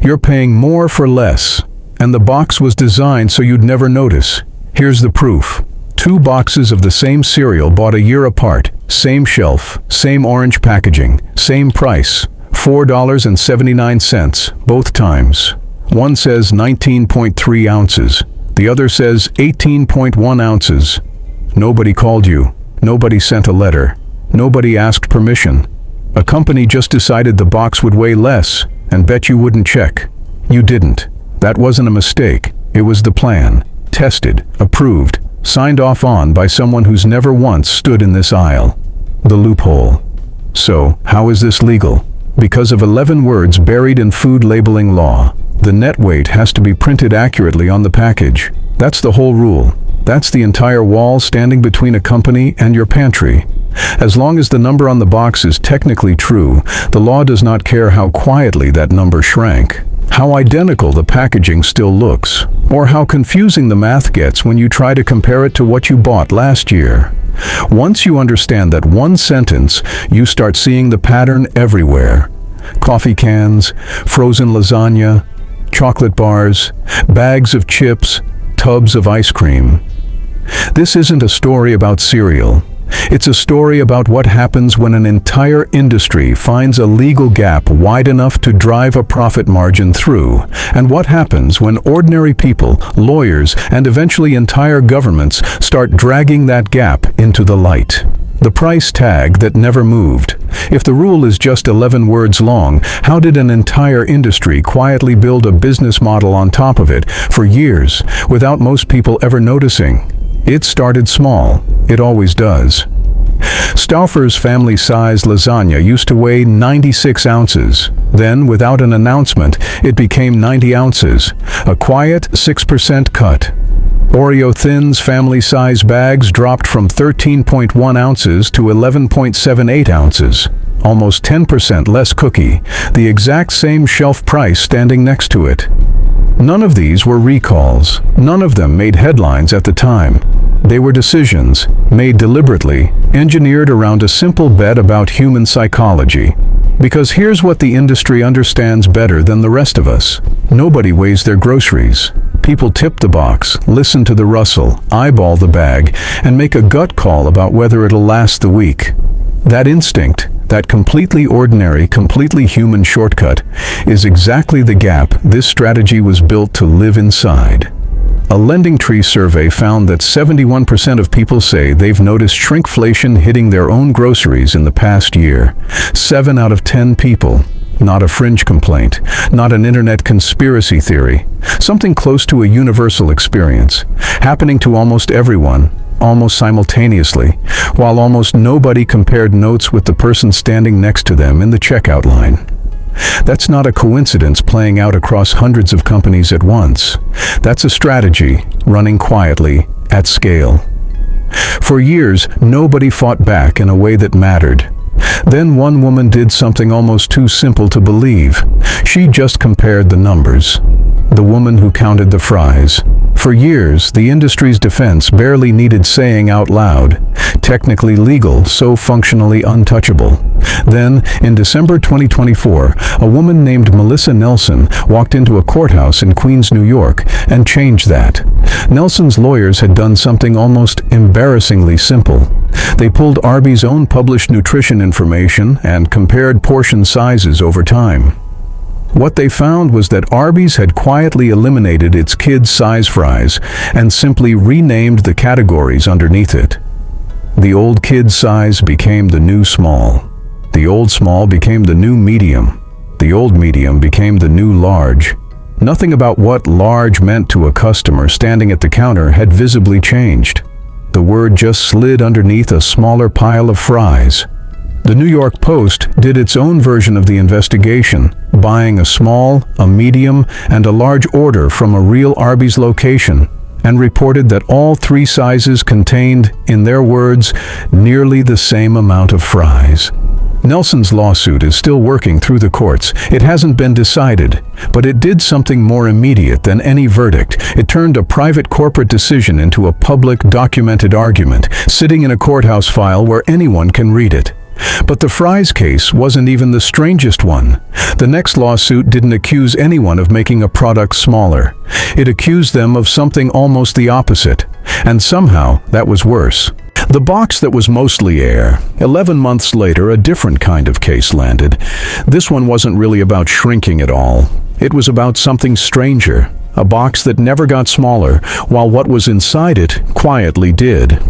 You're paying more for less. And the box was designed so you'd never notice. Here's the proof. 2 boxes of the same cereal bought a year apart. Same shelf, same orange packaging, same price. $4.79, both times. One says 19.3 ounces. The other says 18.1 ounces. Nobody called you. Nobody sent a letter. Nobody asked permission. A company just decided the box would weigh less and bet you wouldn't check. You didn't. That wasn't a mistake. It was the plan. Tested, approved, signed off on by someone who's never once stood in this aisle. The loophole. So, how is this legal? Because of 11 words buried in food labeling law. The net weight has to be printed accurately on the package. That's the whole rule. That's the entire wall standing between a company and your pantry. As long as the number on the box is technically true, the law does not care how quietly that number shrank, how identical the packaging still looks, or how confusing the math gets when you try to compare it to what you bought last year. Once you understand that one sentence, you start seeing the pattern everywhere. Coffee cans, frozen lasagna, chocolate bars, bags of chips, tubs of ice cream. This isn't a story about cereal. It's a story about what happens when an entire industry finds a legal gap wide enough to drive a profit margin through, and what happens when ordinary people, lawyers, and eventually entire governments start dragging that gap into the light. The price tag that never moved. If the rule is just 11 words long, how did an entire industry quietly build a business model on top of it for years without most people ever noticing? It started small. It always does. Stauffer's family-sized lasagna used to weigh 96 ounces. Then, without an announcement, it became 90 ounces, a quiet 6% cut. Oreo Thins family-size bags dropped from 13.1 ounces to 11.78 ounces. Almost 10% less cookie, the exact same shelf price standing next to it. None of these were recalls. None of them made headlines at the time. They were decisions, made deliberately, engineered around a simple bet about human psychology. Because here's what the industry understands better than the rest of us. Nobody weighs their groceries. People tip the box, listen to the rustle, eyeball the bag, and make a gut call about whether it'll last the week. That instinct, that completely ordinary, completely human shortcut, is exactly the gap this strategy was built to live inside. A LendingTree survey found that 71% of people say they've noticed shrinkflation hitting their own groceries in the past year. 7 out of 10 people. Not a fringe complaint, not an internet conspiracy theory. Something close to a universal experience, happening to almost everyone, almost simultaneously, while almost nobody compared notes with the person standing next to them in the checkout line. That's not a coincidence playing out across hundreds of companies at once. That's a strategy, running quietly, at scale. For years, nobody fought back in a way that mattered. Then one woman did something almost too simple to believe. She just compared the numbers. The woman who counted the fries. For years, the industry's defense barely needed saying out loud. Technically legal, so functionally untouchable. Then, in December 2024, a woman named Melissa Nelson walked into a courthouse in Queens, New York, and changed that. Nelson's lawyers had done something almost embarrassingly simple. They pulled Arby's own published nutrition information and compared portion sizes over time. What they found was that Arby's had quietly eliminated its kids' size fries and simply renamed the categories underneath it. The old kid size became the new small. The old small became the new medium. The old medium became the new large. Nothing about what large meant to a customer standing at the counter had visibly changed. The word just slid underneath a smaller pile of fries. The New York Post did its own version of the investigation, buying a small, a medium, and a large order from a real Arby's location, and reported that all 3 sizes contained, in their words, nearly the same amount of fries. Nelson's lawsuit is still working through the courts. It hasn't been decided, but it did something more immediate than any verdict. It turned a private corporate decision into a public, documented argument, sitting in a courthouse file where anyone can read it. But the fries case wasn't even the strangest one. The next lawsuit didn't accuse anyone of making a product smaller. It accused them of something almost the opposite. And somehow, that was worse. The box that was mostly air. 11 months later, a different kind of case landed. This one wasn't really about shrinking at all. It was about something stranger. A box that never got smaller, while what was inside it quietly did.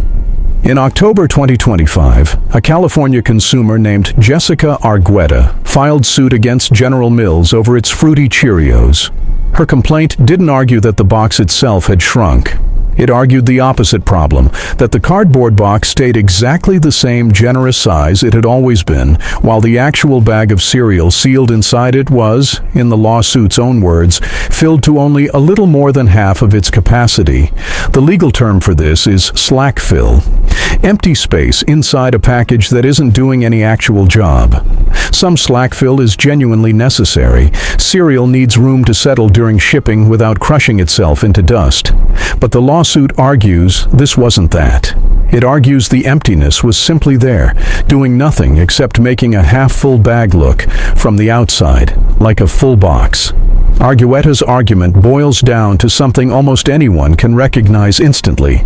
In October 2025, a California consumer named Jessica Argueta filed suit against General Mills over its Fruity Cheerios. Her complaint didn't argue that the box itself had shrunk. It argued the opposite problem, that the cardboard box stayed exactly the same generous size it had always been, while the actual bag of cereal sealed inside it was, in the lawsuit's own words, filled to only a little more than half of its capacity. The legal term for this is slack fill. Empty space inside a package that isn't doing any actual job. Some slack fill is genuinely necessary. Cereal needs room to settle during shipping without crushing itself into dust. But the lawsuit argues this wasn't that. It argues the emptiness was simply there, doing nothing except making a half-full bag look, from the outside, like a full box. Argueta's argument boils down to something almost anyone can recognize instantly.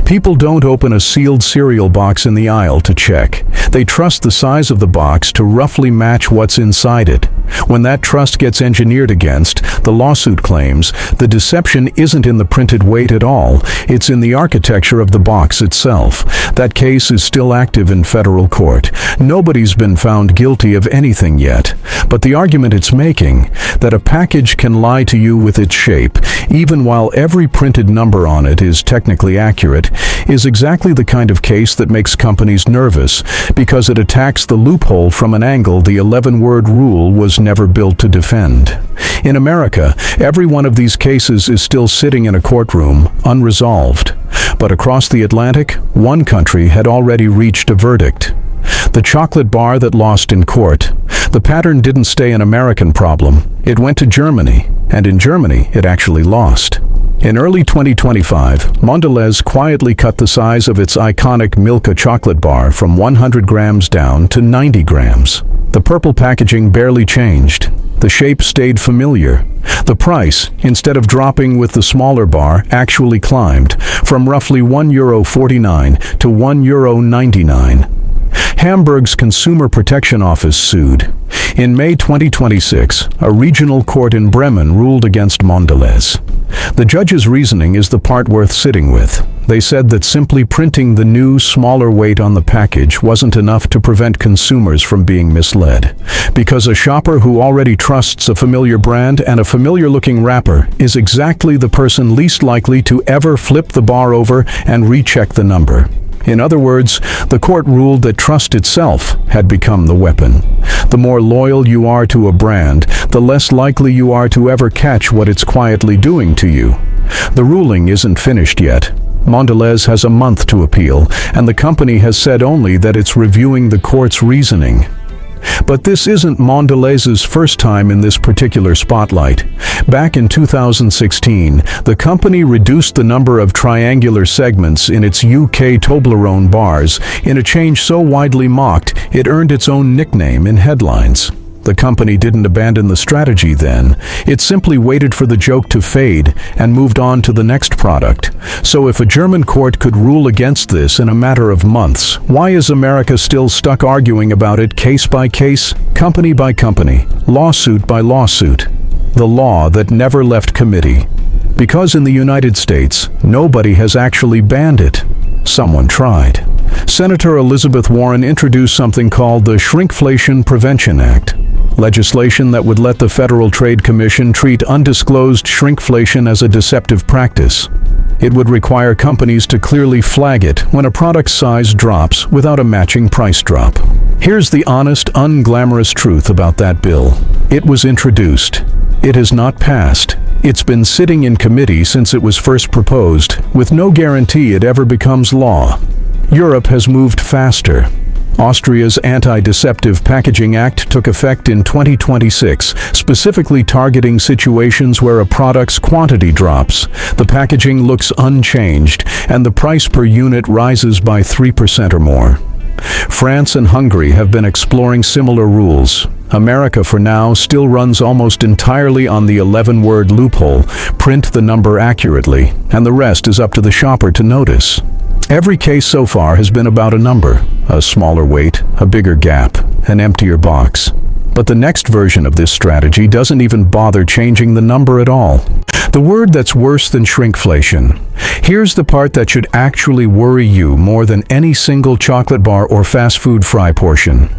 People don't open a sealed cereal box in the aisle to check. They trust the size of the box to roughly match what's inside it. When that trust gets engineered against, the lawsuit claims, the deception isn't in the printed weight at all, it's in the architecture of the box itself. That case is still active in federal court. Nobody's been found guilty of anything yet. But the argument it's making, that a package can lie to you with its shape, even while every printed number on it is technically accurate, is exactly the kind of case that makes companies nervous, because it attacks the loophole from an angle the 11-word rule was never built to defend. In America, every one of these cases is still sitting in a courtroom, unresolved. But across the Atlantic, one country had already reached a verdict. The chocolate bar that lost in court. The pattern didn't stay an American problem. It went to Germany, and in Germany, it actually lost. In early 2025, Mondelez quietly cut the size of its iconic Milka chocolate bar from 100 grams down to 90 grams. The purple packaging barely changed. The shape stayed familiar. The price, instead of dropping with the smaller bar, actually climbed from roughly €1.49 to €1.99. Hamburg's Consumer Protection Office sued. In May 2026, a regional court in Bremen ruled against Mondelez. The judge's reasoning is the part worth sitting with. They said that simply printing the new, smaller weight on the package wasn't enough to prevent consumers from being misled. Because a shopper who already trusts a familiar brand and a familiar-looking wrapper is exactly the person least likely to ever flip the bar over and recheck the number. In other words, the court ruled that trust itself had become the weapon. The more loyal you are to a brand, the less likely you are to ever catch what it's quietly doing to you. The ruling isn't finished yet. Mondelez has a month to appeal, and the company has said only that it's reviewing the court's reasoning. But this isn't Mondelez's first time in this particular spotlight. Back in 2016, the company reduced the number of triangular segments in its UK Toblerone bars in a change so widely mocked it earned its own nickname in headlines. The company didn't abandon the strategy then. It simply waited for the joke to fade and moved on to the next product. So if a German court could rule against this in a matter of months, why is America still stuck arguing about it case by case, company by company, lawsuit by lawsuit? The law that never left committee. Because in the United States, nobody has actually banned it. Someone tried. Senator Elizabeth Warren introduced something called the Shrinkflation Prevention Act. Legislation that would let the Federal Trade Commission treat undisclosed shrinkflation as a deceptive practice. It would require companies to clearly flag it when a product's size drops without a matching price drop. Here's the honest, unglamorous truth about that bill. It was introduced. It has not passed. It's been sitting in committee since it was first proposed, with no guarantee it ever becomes law. Europe has moved faster. Austria's Anti-Deceptive Packaging Act took effect in 2026, specifically targeting situations where a product's quantity drops, the packaging looks unchanged, and the price per unit rises by 3% or more. France and Hungary have been exploring similar rules. America, for now, still runs almost entirely on the 11-word loophole: print the number accurately, and the rest is up to the shopper to notice. Every case so far has been about a number: a smaller weight, a bigger gap, an emptier box. But the next version of this strategy doesn't even bother changing the number at all. The word that's worse than shrinkflation. Here's the part that should actually worry you more than any single chocolate bar or fast food fry portion.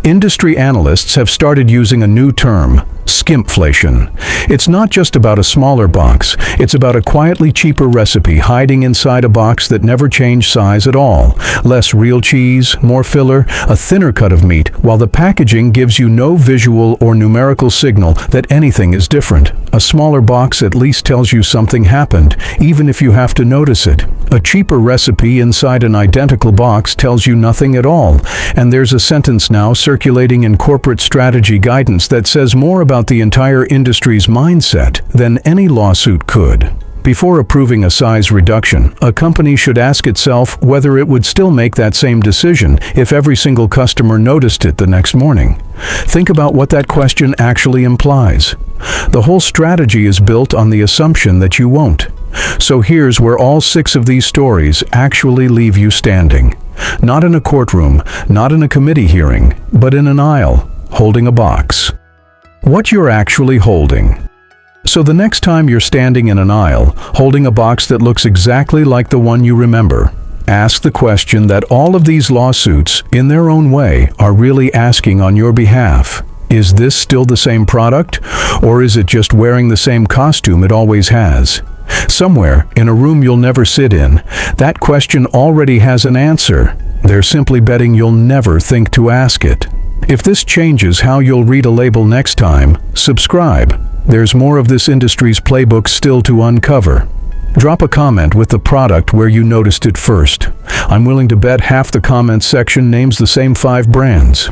Industry analysts have started using a new term: skimpflation. It's not just about a smaller box, it's about a quietly cheaper recipe hiding inside a box that never changed size at all. Less real cheese, more filler, a thinner cut of meat, while the packaging gives you no visual or numerical signal that anything is different. A smaller box at least tells you something happened, even if you have to notice it. A cheaper recipe inside an identical box tells you nothing at all, and there's a sentence now circulating in corporate strategy guidance that says more about the entire industry's mindset than any lawsuit could. Before approving a size reduction, a company should ask itself whether it would still make that same decision if every single customer noticed it the next morning. Think about what that question actually implies. The whole strategy is built on the assumption that you won't. So here's where all 6 of these stories actually leave you standing. Not in a courtroom, not in a committee hearing, but in an aisle, holding a box. What you're actually holding. So the next time you're standing in an aisle, holding a box that looks exactly like the one you remember, ask the question that all of these lawsuits, in their own way, are really asking on your behalf. Is this still the same product, or is it just wearing the same costume it always has? Somewhere, in a room you'll never sit in, that question already has an answer. They're simply betting you'll never think to ask it. If this changes how you'll read a label next time, subscribe. There's more of this industry's playbook still to uncover. Drop a comment with the product where you noticed it first. I'm willing to bet half the comments section names the same 5 brands.